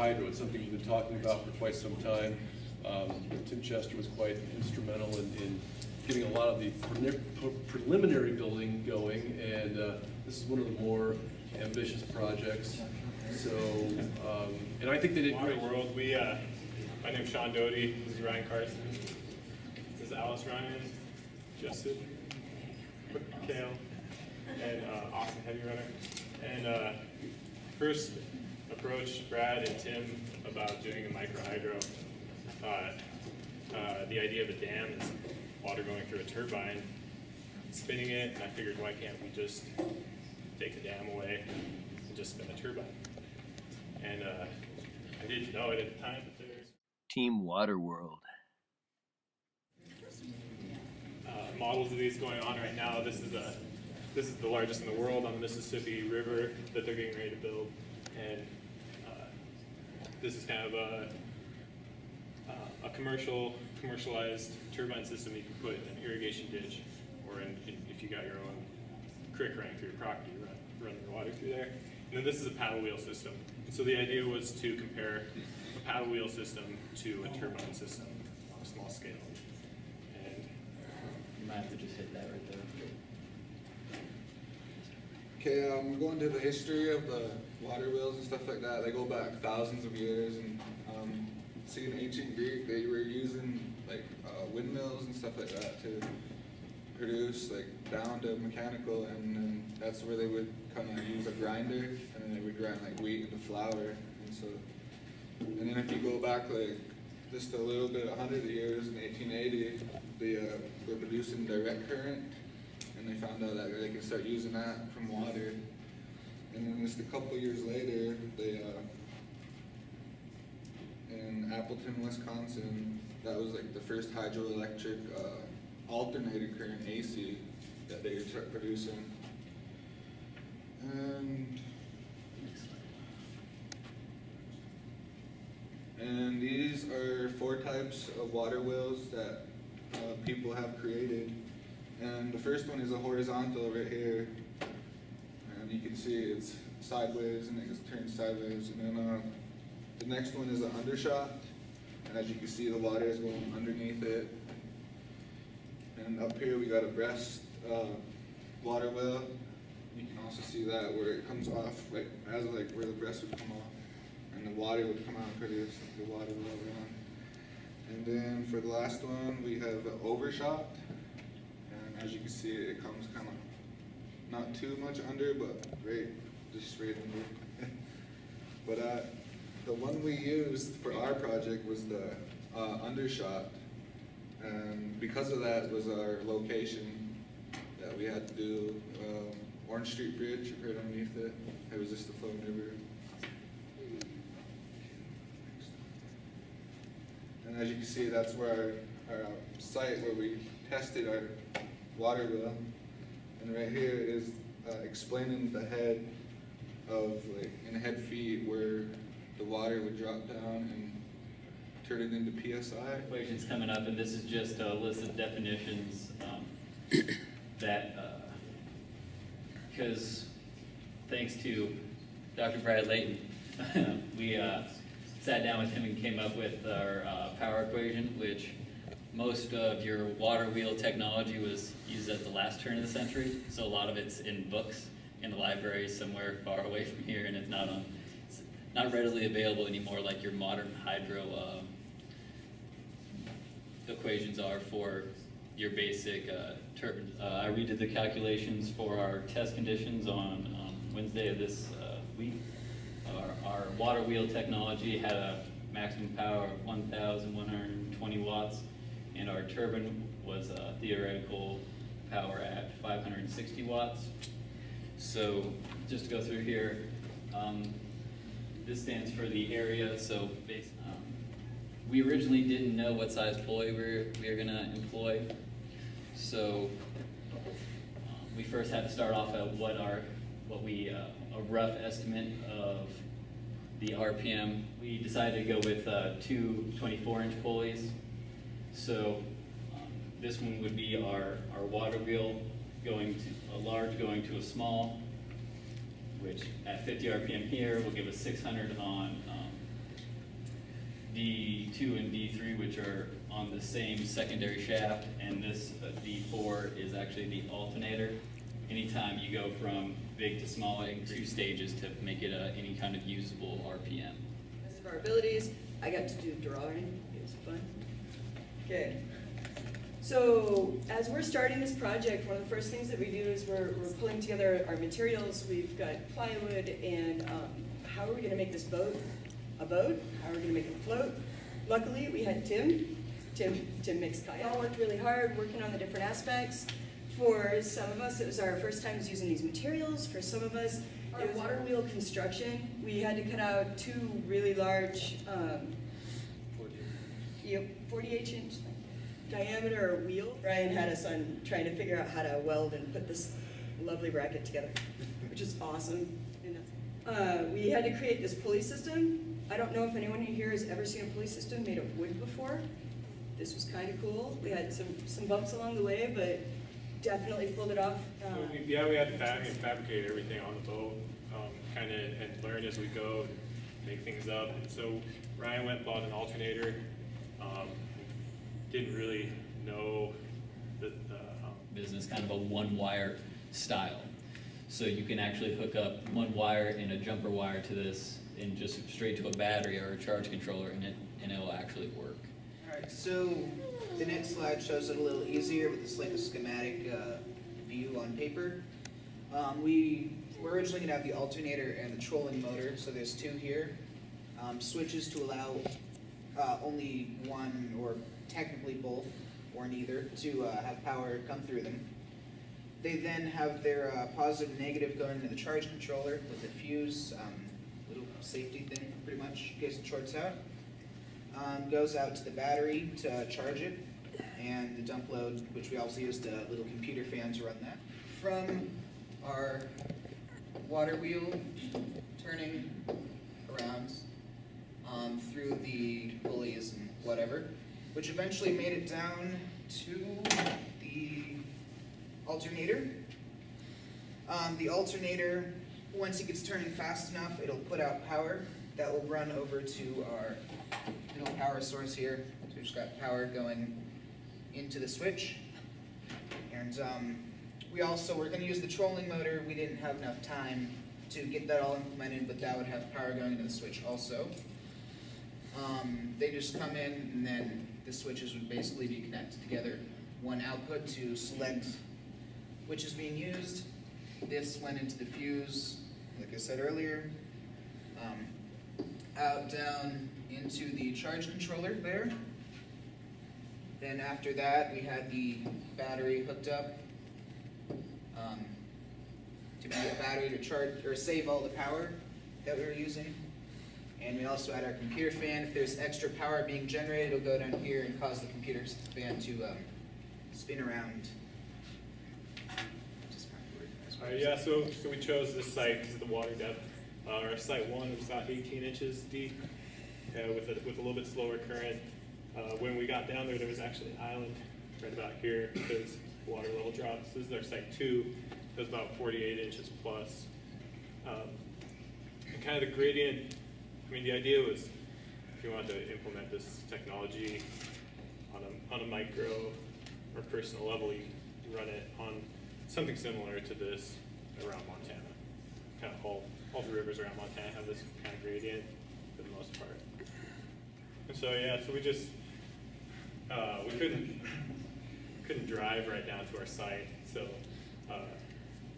Micr-Hydro. It's something we've been talking about for quite some time. Tim Chester was quite instrumental in getting a lot of the preliminary building going, and this is one of the more ambitious projects. So, and I think they did great. Waterworld, my name's Sean Doty, this is Ryan Carson, this is Alice Ryan, Justin, Bancale, and Austin Heavy Runner. And first approached Brad and Tim about doing a Micr-Hydro. The idea of a dam is water going through a turbine, spinning it, and I figured why can't we just take the dam away and just spin the turbine? And I didn't know it at the time, but there's Team Waterworld. models of these going on right now. This is the largest in the world on the Mississippi River that they're getting ready to build, and this is kind of a commercialized turbine system you can put in an irrigation ditch, or if you got your own creek running through your property, run your water through there. And then this is a paddle wheel system. And so the idea was to compare a paddle wheel system to a turbine system on a small scale. And you might have to just hit that right there. Okay, we're going to the history of the water wheels and stuff like that. They go back thousands of years, and see, in ancient Greek, they were using like windmills and stuff like that to produce like down to mechanical, and then that's where they would kind of use a grinder, and then they would grind like wheat into flour, and so. And then if you go back like just a little bit, 100 years, in 1880, they were producing direct current, and they found out that they could start using that from water. And then just a couple years later, they in Appleton, Wisconsin, that was like the first hydroelectric alternating current AC that they started producing. And these are 4 types of water wheels that people have created. And the first one is a horizontal right here. And you can see it's sideways, and it gets turned sideways. And then the next one is an undershot. And as you can see, the water is going underneath it. And up here we got a breast water wheel. You can also see that where it comes off, like as like where the breast would come off, and the water would come out and produce like the water wheel around. And then for the last one, we have an overshot. And as you can see, it comes kind of not too much under, but just straight under. But the one we used for our project was the undershot. And because of that was our location that we had to do. Orange Street Bridge, right underneath it. It was just the flowing river. And as you can see, that's where our site where we tested our water wheel. And right here is explaining the head of, like, in head feet, where the water would drop down and turn it into PSI. Equations coming up, and this is just a list of definitions that, because thanks to Dr. Brad Layton, we sat down with him and came up with our power equation, which most of your water wheel technology was used at the last turn of the century. So a lot of it's in books in the library somewhere far away from here, and it's not readily available anymore like your modern hydro equations are for your basic turbines. I redid the calculations for our test conditions on Wednesday of this week. Our water wheel technology had a maximum power of 1,120 watts, and our turbine was a theoretical power at 560 watts. So just to go through here, this stands for the area. So we originally didn't know what size pulley we were going to employ. So we first had to start off at a rough estimate of the RPM. We decided to go with 2 24-inch pulleys. So this one would be our water wheel going to a large going to a small, which at 50 RPM here will give us 600 on D2 and D3, which are on the same secondary shaft, and this D4 is actually the alternator. Anytime you go from big to small in 2 stages to make it any kind of usable RPM. Best of our abilities, I got to do drawing. It was fun. Okay. So as we're starting this project, one of the first things that we do is we're pulling together our materials. We've got plywood, and how are we going to make this boat a boat? How are we going to make it float? Luckily, we had Tim. Tim makes kayak. All worked really hard working on the different aspects. For some of us, it was our first time using these materials. For some of us, it was water wheel construction. We had to cut out 2 really large 48-inch diameter wheel. Ryan had us on trying to figure out how to weld and put this lovely bracket together, which is awesome. We had to create this pulley system. I don't know if anyone here has ever seen a pulley system made of wood before. This was kind of cool. We had some bumps along the way, but definitely pulled it off. We had to fabricate everything on the boat, kind of, and learn as we go, make things up. And so Ryan went and bought an alternator. Didn't really know the business, kind of a 1-wire style. So you can actually hook up 1 wire and a jumper wire to this and just straight to a battery or a charge controller, and it'll actually work. Alright, so the next slide shows it a little easier with this like a schematic view on paper. We're originally going to have the alternator and the trolling motor, so there's 2 here. Switches to allow only one, or technically both, or neither, to have power come through them. They then have their positive and negative going into the charge controller with a fuse, little safety thing pretty much in case it shorts out. Goes out to the battery to charge it, and the dump load, which we also used a little computer fan to run that. From our water wheel turning around through the pulleys and whatever, which eventually made it down to the alternator. The alternator, once it gets turning fast enough, it'll put out power that will run over to our little power source here. So we've just got power going into the switch. And we're going to use the trolling motor. We didn't have enough time to get that all implemented, but that would have power going into the switch also. They just come in, and then the switches would basically be connected together. One output to select which is being used. This went into the fuse, like I said earlier. Out, down, into the charge controller there. Then after that, we had the battery hooked up to be a battery to charge or save all the power that we were using. And we also had our computer fan. If there's extra power being generated, it'll go down here and cause the computer fan to spin around. Yeah, so we chose this site because of the water depth. Our site 1 was about 18 inches deep with a little bit slower current. When we got down there was actually an island right about here because water level drops. This is our site 2. It was about 48 inches plus. And kind of the gradient, I mean, the idea was if you wanted to implement this technology on a micro or personal level, you can run it on something similar to this around Montana. Kind of all the rivers around Montana have this kind of gradient for the most part. And so yeah, so we just we couldn't drive right down to our site, so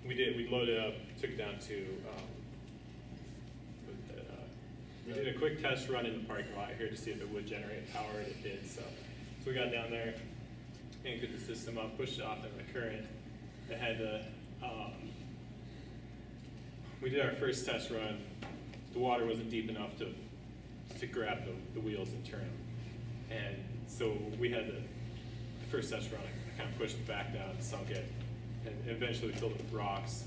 we loaded up, took it down to we did a quick test run in the parking lot here to see if it would generate power, and it did. So we got down there, anchored the system up, pushed it off in the current. It had to, we did our first test run. The water wasn't deep enough to grab the wheels and turn them. And so we had the first test run, I kind of pushed it back down and sunk it, and eventually filled it with rocks.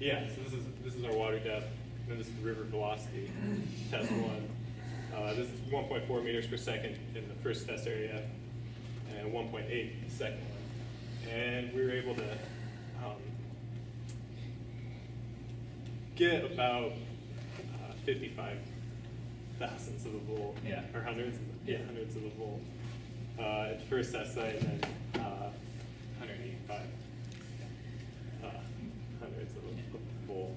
Yeah, so this is our water depth, and then this is the river velocity, test 1. This is 1.4 meters per second in the first test area, and 1.8 the second one. And we were able to get about 55 thousandths of a volt. Yeah. Or hundreds of a volt. At the first test site, and then 185 hundredths of a volt.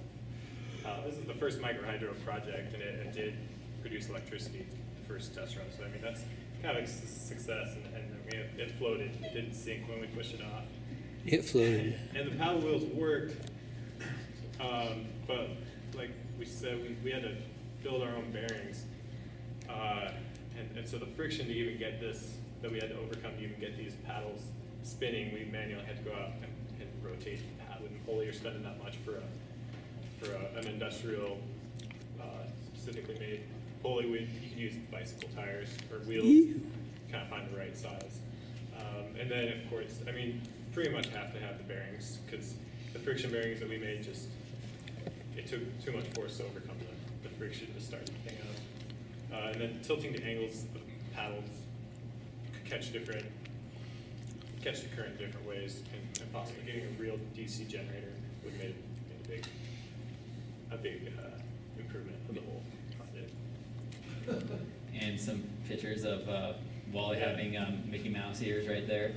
This is the first Micr-Hydro project, and it did produce electricity the first test run. So I mean, that's kind of a success, and I mean, it floated. It didn't sink when we pushed it off. It floated. And the paddle wheels worked, but like we said, we had to build our own bearings. And so the friction to even get this, that we had to overcome to even get these paddles spinning, we manually had to go out and rotate the paddle and pulley. You're spending that much for an industrial, specifically made pulley. You can use bicycle tires or wheels, kind of find the right size. And then, of course, I mean, pretty much have to have the bearings, because the friction bearings that we made it took too much force to overcome the friction to start the thing up. And then tilting the angles of paddles could catch the current in different ways, and possibly getting a real DC generator would have made a big improvement for the whole project. And some pictures of Wally having Mickey Mouse ears right there.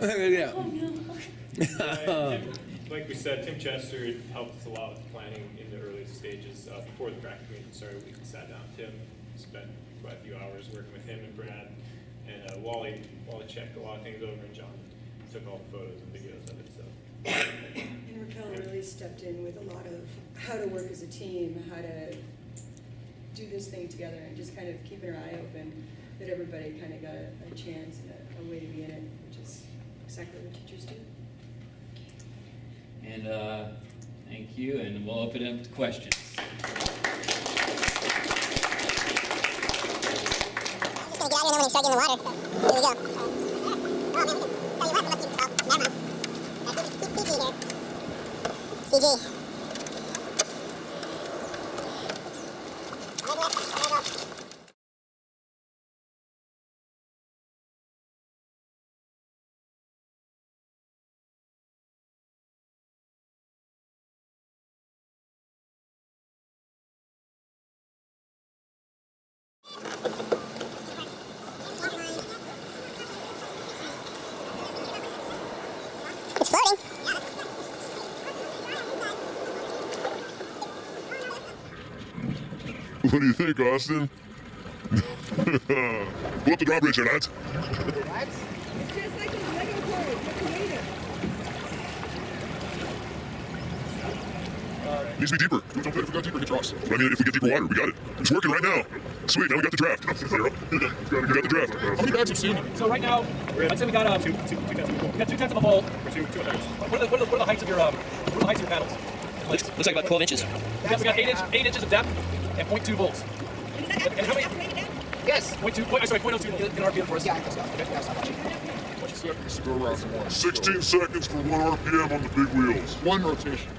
Yeah. And like we said, Tim Chester helped us a lot with planning in the early stages. Before the Practicum even started, we sat down with Tim, spent quite a few hours working with him and Brad, and Wally checked a lot of things over, and John took all the photos and videos of it. So. And Raquel really stepped in with a lot of how to work as a team, how to do this thing together, and just kind of keeping her eye open that everybody kind of got a chance and a way to be in it, which is exactly what teachers do. And thank you, and we'll open it up to questions. Just gonna get out of here, and then when you start getting the water, here we go. Oh, man, we can tell you what, unless you, oh, never mind. PG here. CG. It's floating. What do you think, Austin? Pull up the drawbridge here, lads. It's just like a Lego board, but creative. Needs to be deeper. If we got deeper, get drops. But I mean, if we get deeper water, we got it. It's working right now. Sweet, now we got the draft. We got the draft. How many bags have you seen? So right now, I'd say we got two tenths of a volt. We got 2/10 of a volt. Or two thirds. What are the heights of your paddles? Looks like about 12 inches. We got 8 inches of depth and 0.2 volts. And how many? Yes. 0.02 in RPM for us. Yeah, let's go. Okay. Seconds to go around. 16 seconds for 1 RPM on the big wheels. 1 rotation.